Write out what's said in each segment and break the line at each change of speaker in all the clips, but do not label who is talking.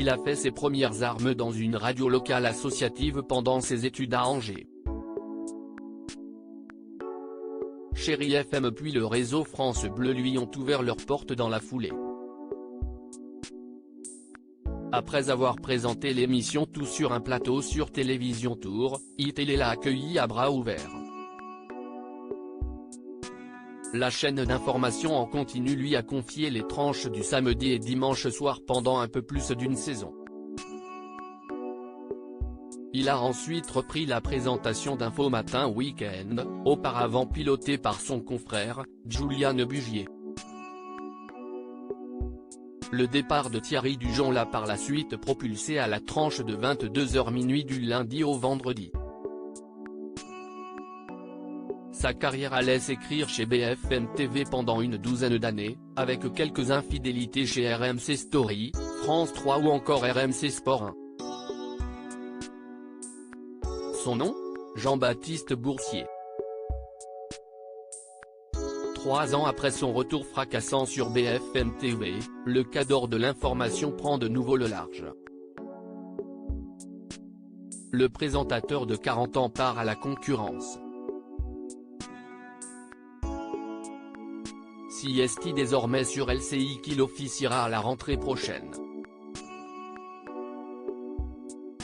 Il a fait ses premières armes dans une radio locale associative pendant ses études à Angers. Chérie FM puis le réseau France Bleu lui ont ouvert leurs portes dans la foulée. Après avoir présenté l'émission Tout sur un plateau sur Télévision Tour, iTélé l'a accueilli à bras ouverts. La chaîne d'information en continu lui a confié les tranches du samedi et dimanche soir pendant un peu plus d'une saison. Il a ensuite repris la présentation d'Info Matin Week-end, auparavant pilotée par son confrère, Julian Bugier. Le départ de Thierry Dujon l'a par la suite propulsé à la tranche de 22h minuit du lundi au vendredi. Sa carrière allait s'écrire chez BFM TV pendant une douzaine d'années, avec quelques infidélités chez RMC Story, France 3 ou encore RMC Sport 1. Son nom ? Jean-Baptiste Boursier. 3 ans après son retour fracassant sur BFM TV, le cadre de l'information prend de nouveau le large. Le présentateur de 40 ans part à la concurrence. CST désormais sur LCI qu'il officiera à la rentrée prochaine.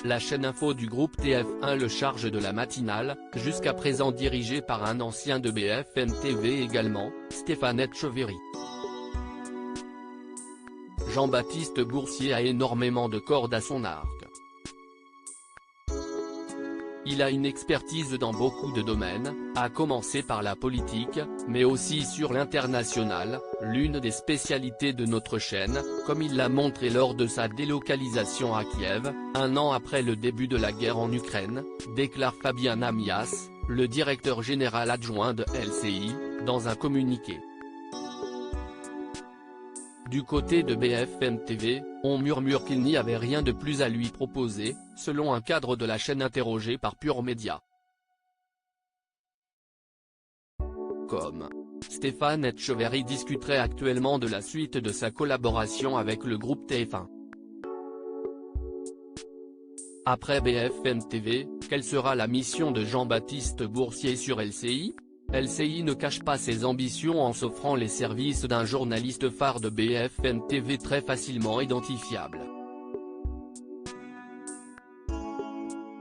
La chaîne info du groupe TF1 le charge de la matinale, jusqu'à présent dirigée par un ancien de BFM TV également, Stéphane Etcheverry. Jean-Baptiste Boursier a énormément de cordes à son arc. Il a une expertise dans beaucoup de domaines, à commencer par la politique, mais aussi sur l'international, l'une des spécialités de notre chaîne, comme il l'a montré lors de sa délocalisation à Kiev, 1 an après le début de la guerre en Ukraine, déclare Fabien Amias, le directeur général adjoint de LCI, dans un communiqué. Du côté de BFM TV, on murmure qu'il n'y avait rien de plus à lui proposer, selon un cadre de la chaîne interrogé par Pure Média. Comme Stéphane Etcheverry discuterait actuellement de la suite de sa collaboration avec le groupe TF1. Après BFM TV, quelle sera la mission de Jean-Baptiste Boursier sur LCI ? LCI ne cache pas ses ambitions en s'offrant les services d'un journaliste phare de BFM TV très facilement identifiable.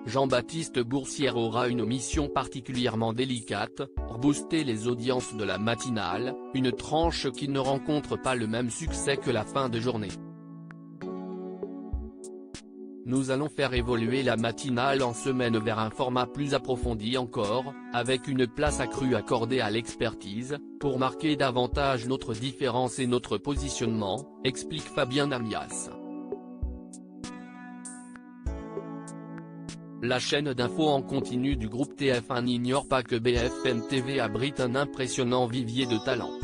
Jean-Baptiste Boursier aura une mission particulièrement délicate, rebooster les audiences de la matinale, une tranche qui ne rencontre pas le même succès que la fin de journée. Nous allons faire évoluer la matinale en semaine vers un format plus approfondi encore, avec une place accrue accordée à l'expertise, pour marquer davantage notre différence et notre positionnement, explique Fabien Amias. La chaîne d'info en continu du groupe TF1 n'ignore pas que BFM TV abrite un impressionnant vivier de talents.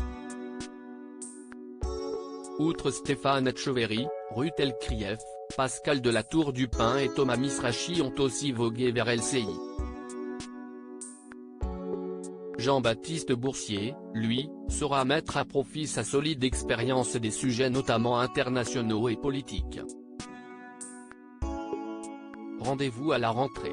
Outre Stéphane Etcheverry, Ruth Elkrieff, Pascal de la Tour du Pin et Thomas Misrachi ont aussi vogué vers LCI. Jean-Baptiste Boursier, lui, saura mettre à profit sa solide expérience des sujets notamment internationaux et politiques. Rendez-vous à la rentrée.